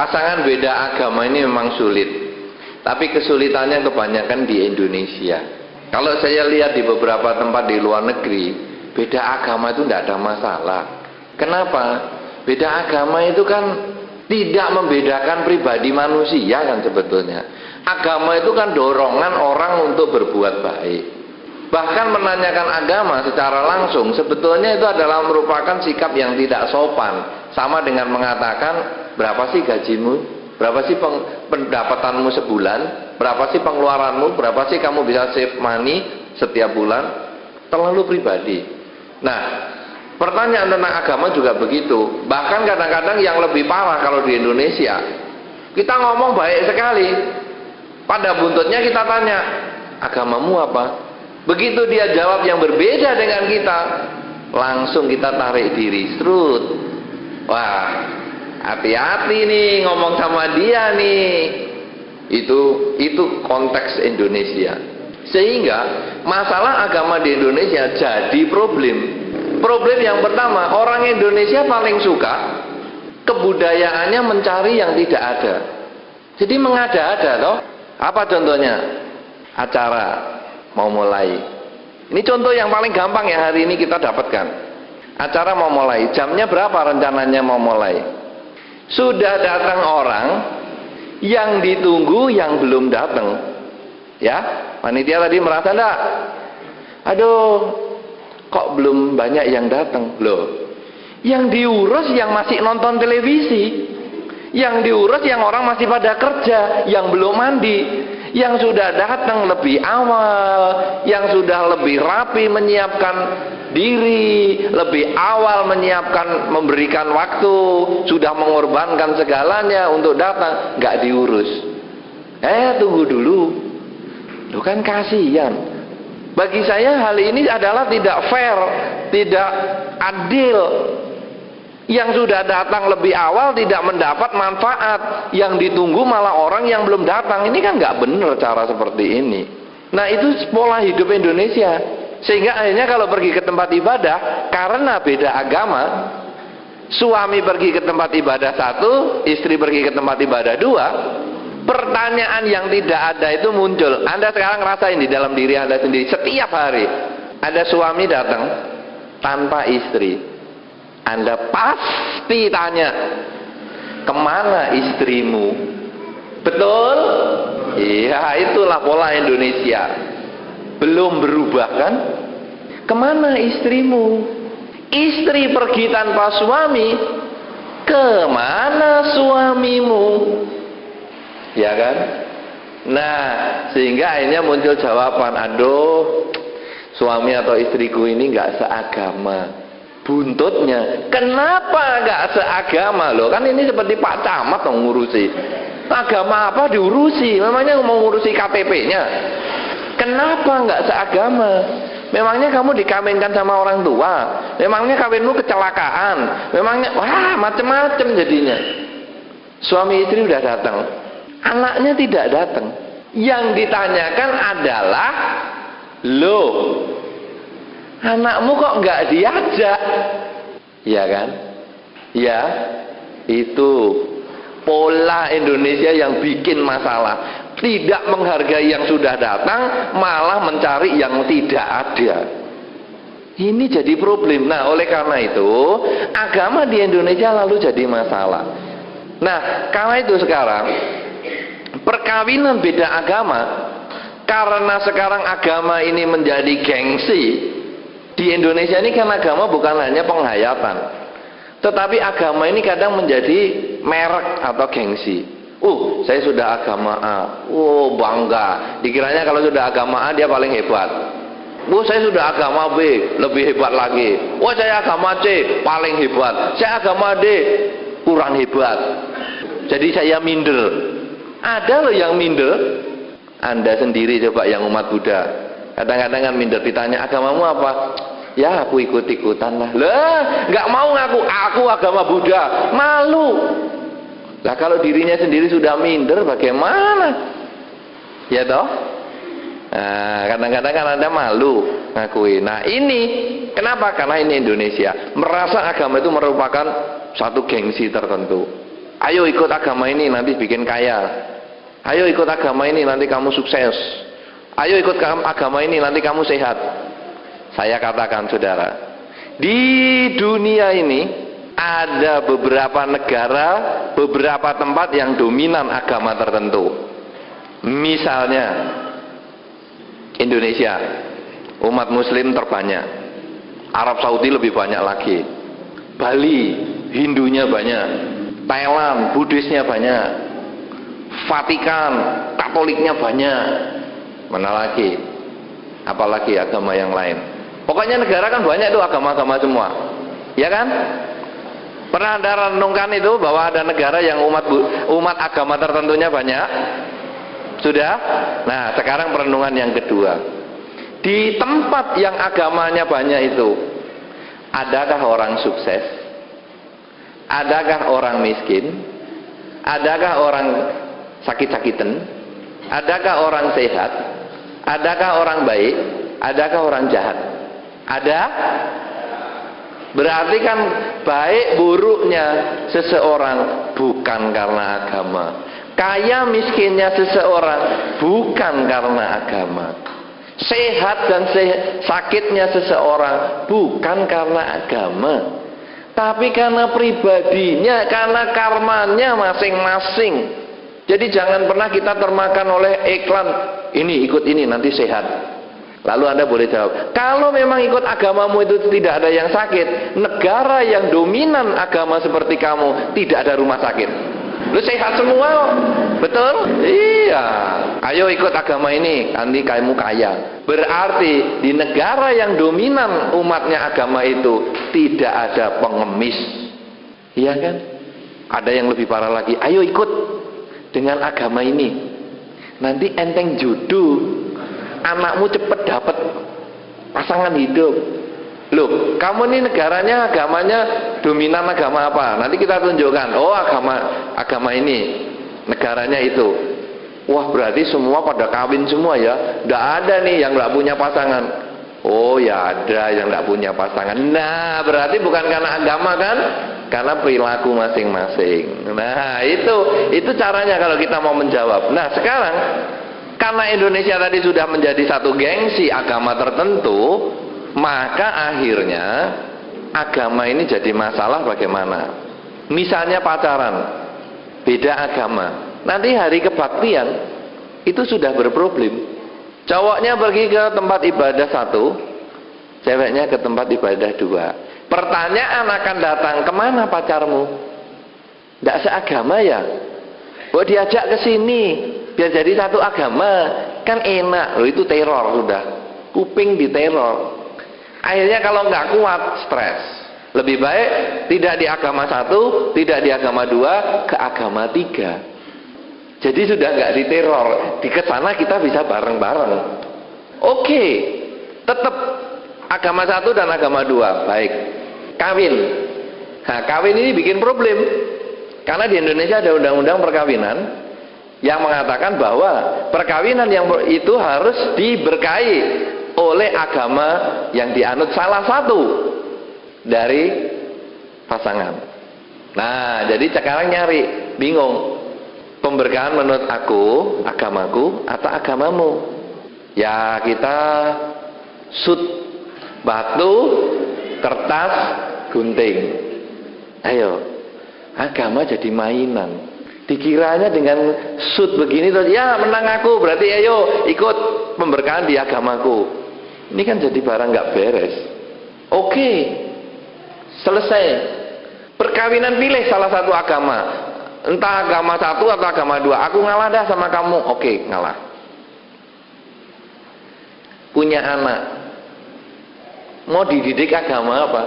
pasangan beda agama ini memang sulit, tapi kesulitannya kebanyakan di Indonesia. Kalau saya lihat di beberapa tempat di luar negeri, beda agama itu tidak ada masalah. Kenapa? Beda agama itu kan tidak membedakan pribadi manusia kan sebetulnya. Agama itu kan dorongan orang untuk berbuat baik. Bahkan menanyakan agama secara langsung sebetulnya itu adalah merupakan sikap yang tidak sopan. Sama dengan mengatakan, berapa sih gajimu? Berapa sih pendapatanmu sebulan? Berapa sih pengeluaranmu? Berapa sih kamu bisa save money setiap bulan? Terlalu pribadi. Nah, pertanyaan tentang agama juga begitu. Bahkan kadang-kadang yang lebih parah kalau di Indonesia, kita ngomong baik sekali, pada buntutnya kita tanya, agamamu apa? Begitu dia jawab yang berbeda dengan kita, langsung kita tarik diri, serut. Wah, hati-hati nih ngomong sama dia nih. Itu konteks Indonesia. Sehingga masalah agama di Indonesia jadi problem. Problem yang pertama, orang Indonesia paling suka kebudayaannya mencari yang tidak ada. Jadi mengada-ada toh. Apa contohnya? Acara mau mulai. Ini contoh yang paling gampang yang hari ini kita dapatkan. Acara mau mulai, jamnya berapa rencananya mau mulai? Sudah datang orang yang ditunggu yang belum datang. Ya, panitia tadi merasa enggak? Aduh, kok belum banyak yang datang? Loh, yang diurus yang masih nonton televisi, yang diurus yang orang masih pada kerja, yang belum mandi, yang sudah datang lebih awal, yang sudah lebih rapi menyiapkan diri, lebih awal menyiapkan, memberikan waktu, sudah mengorbankan segalanya untuk datang, nggak diurus. Tunggu dulu. Loh kan kasihan. Bagi saya hal ini adalah tidak fair, tidak adil. Yang sudah datang lebih awal tidak mendapat manfaat, yang ditunggu malah orang yang belum datang. Ini kan nggak benar cara seperti ini. Nah, itu pola hidup Indonesia. Sehingga akhirnya kalau pergi ke tempat ibadah, karena beda agama, suami pergi ke tempat ibadah satu, istri pergi ke tempat ibadah dua, pertanyaan yang tidak ada itu muncul. Anda sekarang rasain di dalam diri Anda sendiri, setiap hari ada suami datang tanpa istri, Anda pasti tanya, kemana istrimu? Betul? Iya, itulah pola Indonesia. Belum berubah kan? Kemana istrimu? Istri pergi tanpa suami, kemana suamimu? Ya kan? Nah, sehingga akhirnya muncul jawaban, aduh, suami atau istriku ini nggak seagama. Buntutnya, kenapa nggak seagama? Loh, kan ini seperti Pak Camat yang ngurusi. Agama apa diurusi? Memangnya mau ngurusi KTP-nya? Kenapa nggak seagama? Memangnya kamu dikawinkan sama orang tua? Memangnya kawinmu kecelakaan? Memangnya, wah, macam-macam jadinya. Suami istri udah datang, anaknya tidak datang. Yang ditanyakan adalah, loh, anakmu kok nggak diajak? Ya kan? Ya, itu pola Indonesia yang bikin masalah. Tidak menghargai yang sudah datang, malah mencari yang tidak ada. Ini jadi problem. Nah, oleh karena itu, agama di Indonesia lalu jadi masalah. Nah, karena itu sekarang perkawinan beda agama, karena sekarang agama ini menjadi gengsi. Di Indonesia ini kan agama bukan hanya penghayatan, tetapi agama ini kadang menjadi merek atau gengsi. Saya sudah agama A. Bangga. Dikiranya kalau sudah agama A dia paling hebat. Saya sudah agama B, lebih hebat lagi. Saya agama C, paling hebat. Saya agama D, kurang hebat. Jadi saya minder. Ada loh yang minder. Anda sendiri coba yang umat Buddha. Kadang-kadang kan minder, ditanya agamamu apa? Ya aku ikut-ikutan lah. Nggak mau ngaku aku agama Buddha, malu. Lah kalau dirinya sendiri sudah minder bagaimana? Ya toh? Nah, kadang-kadang kan Anda malu ngakui. Nah ini kenapa? Karena ini Indonesia merasa agama itu merupakan satu gengsi tertentu. Ayo ikut agama ini nanti bikin kaya. Ayo ikut agama ini nanti kamu sukses. Ayo ikut agama ini nanti kamu sehat. Saya katakan saudara, di dunia ini ada beberapa negara, beberapa tempat yang dominan agama tertentu. Misalnya Indonesia, umat muslim terbanyak. Arab Saudi lebih banyak lagi. Bali, Hindunya banyak. Thailand, Buddhisnya banyak. Vatikan, Katoliknya banyak. Mana lagi? Apalagi agama yang lain. Pokoknya negara kan banyak tuh agama-agama semua. Ya kan? Pernah Anda renungkan itu bahwa ada negara yang umat agama tertentunya banyak? Sudah? Nah, sekarang perenungan yang kedua. Di tempat yang agamanya banyak itu, adakah orang sukses? Adakah orang miskin? Adakah orang sakit-sakitan? Adakah orang sehat? Adakah orang baik? Adakah orang jahat? Ada? Berarti kan baik buruknya seseorang bukan karena agama. Kaya miskinnya seseorang bukan karena agama. Sehat dan sakitnya seseorang bukan karena agama, tapi karena pribadinya, karena karmanya masing-masing. Jadi jangan pernah kita termakan oleh iklan, ini ikut ini nanti sehat. Lalu Anda boleh jawab, kalau memang ikut agamamu itu tidak ada yang sakit, negara yang dominan agama seperti kamu tidak ada rumah sakit. Lu sehat semua, betul? Iya. Ayo ikut agama ini, nanti kamu kaya. Berarti di negara yang dominan umatnya agama itu tidak ada pengemis. Iya kan? Ada yang lebih parah lagi. Ayo ikut dengan agama ini, nanti enteng jodoh, anakmu cepet dapat pasangan hidup. Loh, kamu ini negaranya agamanya dominan agama apa? Nanti kita tunjukkan. Oh, agama ini, negaranya itu. Wah, berarti semua pada kawin semua ya. Nggak ada nih yang nggak punya pasangan. Oh ya, ada yang nggak punya pasangan. Nah, berarti bukan karena agama kan? Karena perilaku masing-masing. Nah, itu caranya kalau kita mau menjawab. Nah, sekarang karena Indonesia tadi sudah menjadi satu gengsi agama tertentu, maka akhirnya agama ini jadi masalah bagaimana? Misalnya pacaran, beda agama. Nanti hari kebaktian itu sudah berproblem. Cowoknya pergi ke tempat ibadah satu, ceweknya ke tempat ibadah dua. Pertanyaan akan datang, kemana pacarmu? Tidak seagama ya? Oh, diajak ke sini biar jadi satu agama, kan enak. Loh, itu teror sudah. Kuping diteror. Akhirnya kalau nggak kuat, stres. Lebih baik tidak di agama satu, tidak di agama dua, ke agama tiga. Jadi sudah nggak diteror. Di kesana kita bisa bareng-bareng. Oke, tetap agama satu dan agama dua, baik. Kawin. Nah, kawin ini bikin problem. Karena di Indonesia ada undang-undang perkawinan yang mengatakan bahwa perkawinan yang itu harus diberkahi oleh agama yang dianut salah satu dari pasangan. Nah, jadi sekarang nyari, bingung. Pemberkahan menurut aku, agamaku atau agamamu? Ya, kita sut, batu, kertas, gunting. Ayo, agama jadi mainan. Dikiranya dengan sut begini terus, ya menang aku, berarti ayo ikut pemberkahan di agamaku. Ini kan jadi barang nggak beres. Oke, selesai. Perkawinan, pilih salah satu agama. Entah agama satu atau agama dua. Aku ngalah dah sama kamu. Oke, ngalah. Punya anak, mau dididik agama apa?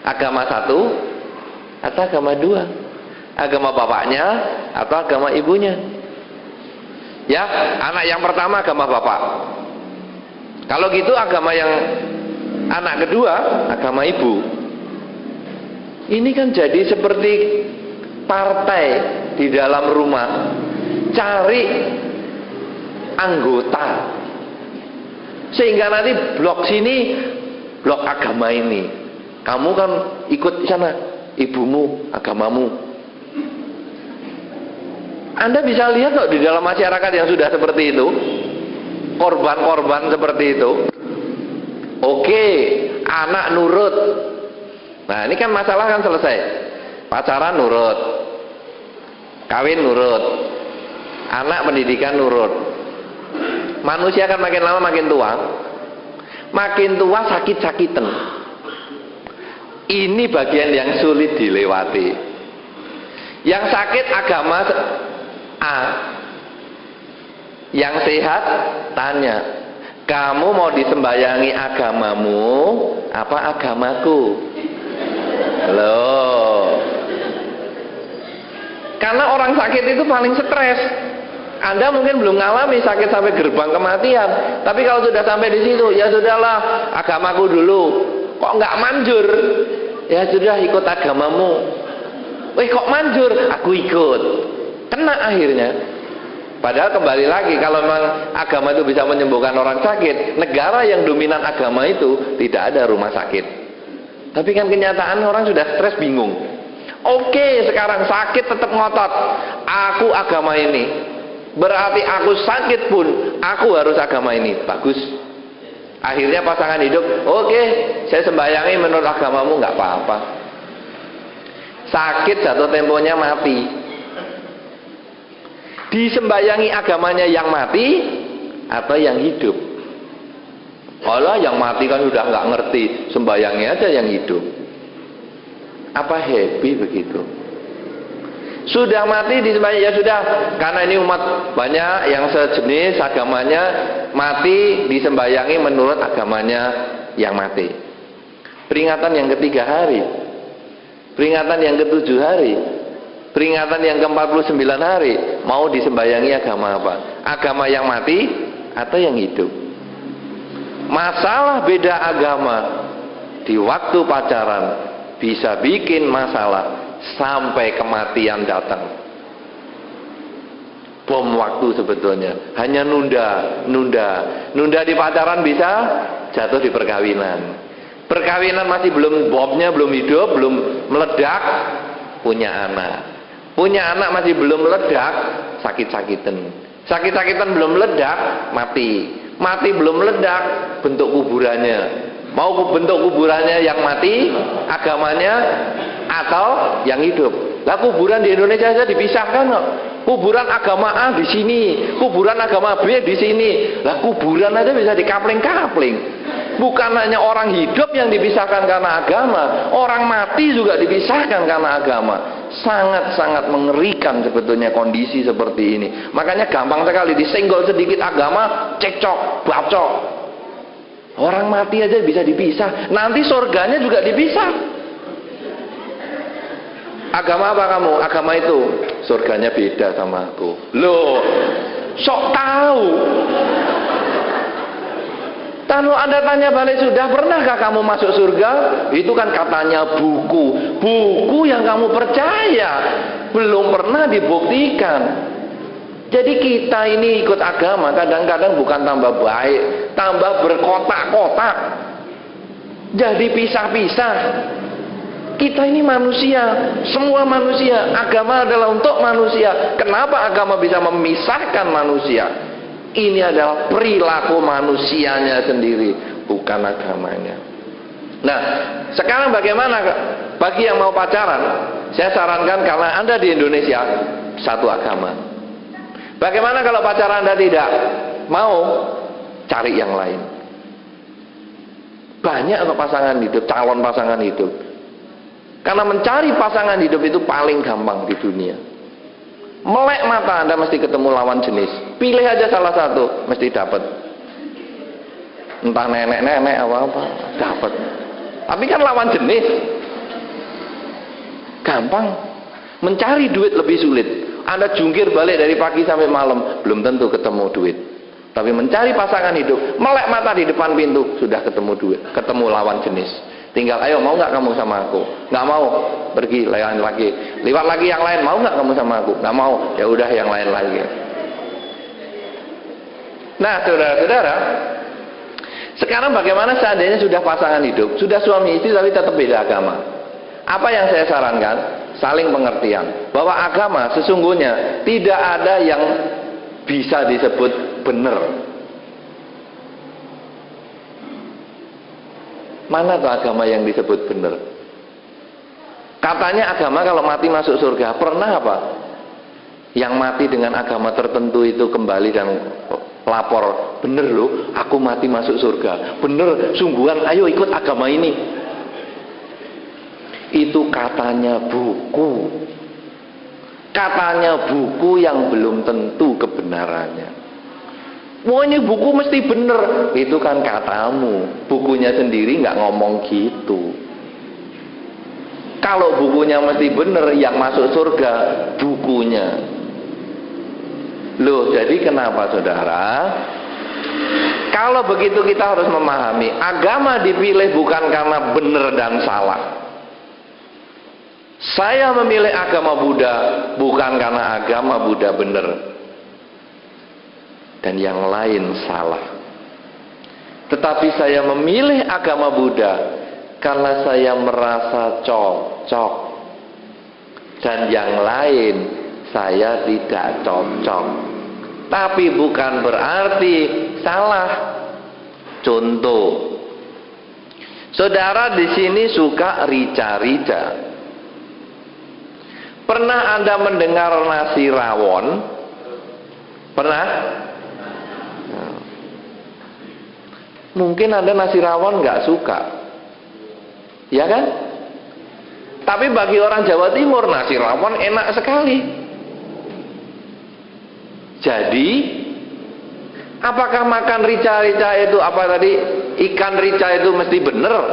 Agama satu atau agama dua? Agama bapaknya atau agama ibunya? Ya, anak yang pertama agama bapak. Kalau gitu agama yang anak kedua agama ibu. Ini kan jadi seperti partai di dalam rumah, cari anggota, sehingga nanti blok sini, blok agama ini. Kamu kan ikut sana, ibumu, agamamu. Anda bisa lihat kok di dalam masyarakat yang sudah seperti itu, korban-korban seperti itu. Oke, anak nurut. Nah ini kan masalah kan selesai. Pacaran nurut, kawin nurut, anak pendidikan nurut. Manusia kan makin lama makin tua. Makin tua sakit-sakitan. Ini bagian yang sulit dilewati. Yang sakit agama A, yang sehat tanya, kamu mau disembayangi agamamu apa agamaku? Loh, karena orang sakit itu paling stres. Anda mungkin belum ngalami sakit sampai gerbang kematian, tapi kalau sudah sampai di situ, ya sudahlah, agamaku dulu. Kok nggak manjur? Ya sudah, ikut agamamu. Kok manjur? Aku ikut. Kena akhirnya. Padahal kembali lagi, kalau memang agama itu bisa menyembuhkan orang sakit, negara yang dominan agama itu tidak ada rumah sakit. Tapi kan kenyataan orang sudah stres, bingung. Oke, sekarang sakit tetap ngotot. Aku agama ini. Berarti aku sakit pun aku harus agama ini. Bagus. Akhirnya pasangan hidup, oke, saya sembayangi menurut agamamu, nggak apa-apa. Sakit jatuh temponya mati. Disembayangi agamanya yang mati atau yang hidup? Olah yang mati kan sudah nggak ngerti, sembayangi aja yang hidup. Apa happy begitu? Sudah mati disembayangi, ya sudah, karena ini umat banyak yang sejenis agamanya, mati disembayangi menurut agamanya yang mati. Peringatan yang ketiga hari, peringatan yang ketujuh hari, peringatan yang ke-49 hari, mau disembayangi agama apa? Agama yang mati atau yang hidup? Masalah beda agama di waktu pacaran bisa bikin masalah sampai kematian datang. Bom waktu sebetulnya, hanya nunda di pacaran bisa jatuh di perkawinan. Perkawinan masih belum, bomnya belum hidup, belum meledak, punya anak masih belum meledak, sakit-sakitan belum meledak, mati belum meledak, bentuk kuburannya. Mau bentuk kuburannya yang mati agamanya atau yang hidup? Lah kuburan di Indonesia saja dipisahkan kok. Kuburan agama A di sini, kuburan agama B di sini. Lah kuburan aja bisa dikapling-kapling. Bukan hanya orang hidup yang dipisahkan karena agama, orang mati juga dipisahkan karena agama. Sangat-sangat mengerikan sebetulnya kondisi seperti ini. Makanya gampang sekali disenggol sedikit agama, cekcok, bacok. Orang mati aja bisa dipisah, nanti surganya juga dipisah. Agama apa kamu? Agama itu, surganya beda sama aku. Loh, sok tahu. Kalau Anda tanya balik, sudah pernahkah kamu masuk surga? Itu kan katanya buku yang kamu percaya, belum pernah dibuktikan. Jadi kita ini ikut agama kadang-kadang bukan tambah baik, tambah berkotak-kotak, jadi pisah-pisah. Kita ini manusia, semua manusia. Agama adalah untuk manusia. Kenapa agama bisa memisahkan manusia? Ini adalah perilaku manusianya sendiri, bukan agamanya. Nah, sekarang bagaimana bagi yang mau pacaran? Saya sarankan, karena Anda di Indonesia satu agama. Bagaimana kalau pacaran Anda tidak mau, cari yang lain. Banyak kok pasangan hidup, calon pasangan hidup. Karena mencari pasangan hidup itu paling gampang di dunia. Melek mata Anda mesti ketemu lawan jenis. Pilih aja salah satu, mesti dapat. Entah nenek-nenek apa-apa, dapat. Tapi kan lawan jenis. Gampang. Mencari duit lebih sulit. Anda jungkir balik dari pagi sampai malam, belum tentu ketemu duit. Tapi mencari pasangan hidup, melek mata di depan pintu, sudah ketemu duit, ketemu lawan jenis. Tinggal, ayo mau nggak kamu sama aku? Nggak mau, pergi lain lagi. Liwat lagi yang lain, mau nggak kamu sama aku? Nggak mau, ya udah yang lain lagi. Nah, saudara-saudara, sekarang bagaimana seandainya sudah pasangan hidup, sudah suami istri tapi tetap beda agama? Apa yang saya sarankan? saling pengertian bahwa agama sesungguhnya tidak ada yang bisa disebut benar. Mana tuh agama yang disebut benar? Katanya agama kalau mati masuk surga. Pernah apa? Yang mati dengan agama tertentu itu kembali dan lapor, bener loh, aku mati masuk surga. Bener, sungguhan, ayo ikut agama ini. Itu katanya buku. Katanya buku yang belum tentu kebenarannya. Wah, ini buku mesti bener. Itu kan katamu. Bukunya sendiri nggak ngomong gitu. Kalau bukunya mesti bener, yang masuk surga bukunya. Loh, jadi kenapa saudara? Kalau begitu kita harus memahami, agama dipilih bukan karena benar dan salah. Saya memilih agama Buddha bukan karena agama Buddha benar dan yang lain salah. Tetapi saya memilih agama Buddha karena saya merasa cocok dan yang lain saya tidak cocok. Tapi bukan berarti salah. Contoh, saudara di sini suka rica-rica. Pernah Anda mendengar nasi rawon? Pernah? Mungkin Anda nasi rawon nggak suka, ya kan? Tapi bagi orang Jawa Timur nasi rawon enak sekali. Jadi, apakah makan rica-rica itu apa tadi? Ikan rica itu mesti benar?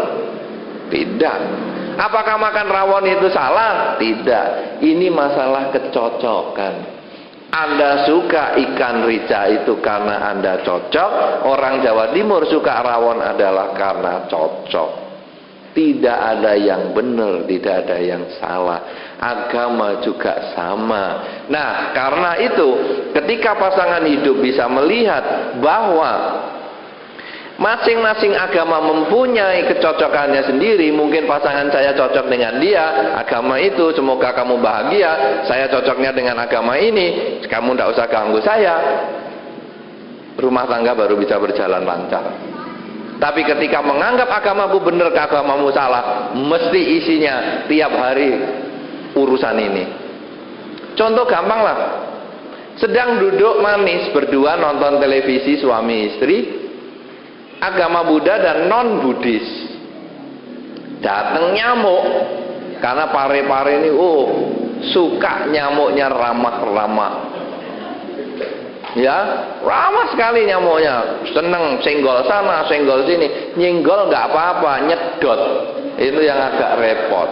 Tidak. Apakah makan rawon itu salah? Tidak. Ini masalah kecocokan. Anda suka ikan rica itu karena Anda cocok. Orang Jawa Timur suka rawon adalah karena cocok. Tidak ada yang benar, tidak ada yang salah. Agama juga sama. Nah, karena itu ketika pasangan hidup bisa melihat bahwa masing-masing agama mempunyai kecocokannya sendiri. Mungkin pasangan saya cocok dengan dia, agama itu, semoga kamu bahagia. Saya cocoknya dengan agama ini, kamu tidak usah ganggu saya. Rumah tangga baru bisa berjalan lancar. Tapi ketika menganggap agamaku benar, agamamu salah, mesti isinya tiap hari urusan ini. Contoh gampang lah, sedang duduk manis berdua nonton televisi suami istri, agama Buddha dan non Buddhis. Datang nyamuk, karena pare-pare ini suka nyamuknya ramah-ramah. Ya, ramah sekali nyamuknya, seneng senggol sana, senggol sini, nyenggol nggak apa-apa, nyedot, itu yang agak repot.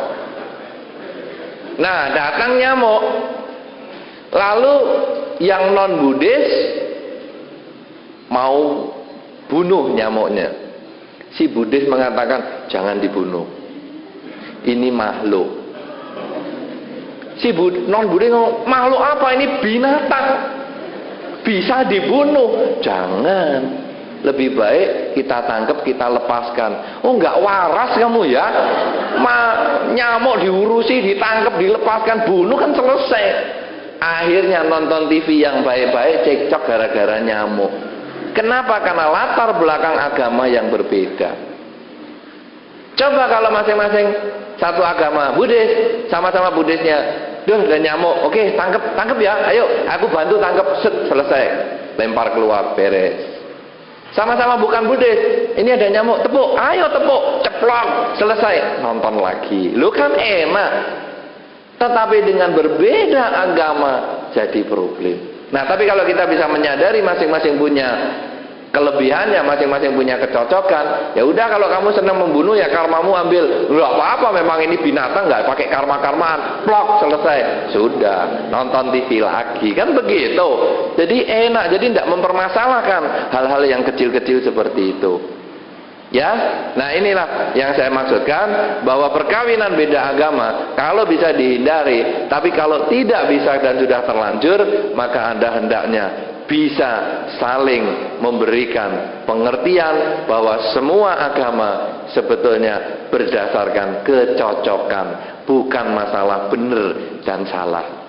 Nah, datang nyamuk, lalu yang non Buddhis mau bunuh nyamuknya. Si Buddhis mengatakan jangan dibunuh, ini makhluk. Si non Buddhis ngomong, makhluk apa ini? Binatang, bisa dibunuh. Jangan, lebih baik kita tangkap, kita lepaskan. Oh, nggak waras kamu ya, nyamuk diurusi, ditangkap, dilepaskan, bunuh kan selesai. Akhirnya nonton TV yang baik-baik cekcok gara-gara nyamuk. Kenapa? Karena latar belakang agama yang berbeda. Coba kalau masing-masing satu agama Buddhis, sama-sama Buddhisnya, duh ada nyamuk, oke tangkap ya, ayo aku bantu tangkap, selesai, lempar keluar, beres. Sama-sama bukan Buddhis, ini ada nyamuk, tepuk, ayo tepuk, ceplok, selesai, nonton lagi. Lu kan enak. Tetapi dengan berbeda agama jadi problem. Nah, tapi kalau kita bisa menyadari masing-masing punya kelebihannya, masing-masing punya kecocokan, ya udah, kalau kamu senang membunuh ya karmamu ambil, nggak apa-apa, memang ini binatang, nggak pakai karma-karmaan, plok, selesai, sudah, nonton TV lagi, kan begitu. Jadi enak, jadi tidak mempermasalahkan hal-hal yang kecil-kecil seperti itu. Ya, nah inilah yang saya maksudkan, bahwa perkawinan beda agama kalau bisa dihindari, tapi kalau tidak bisa dan sudah terlanjur, maka Anda hendaknya bisa saling memberikan pengertian bahwa semua agama sebetulnya berdasarkan kecocokan, bukan masalah benar dan salah.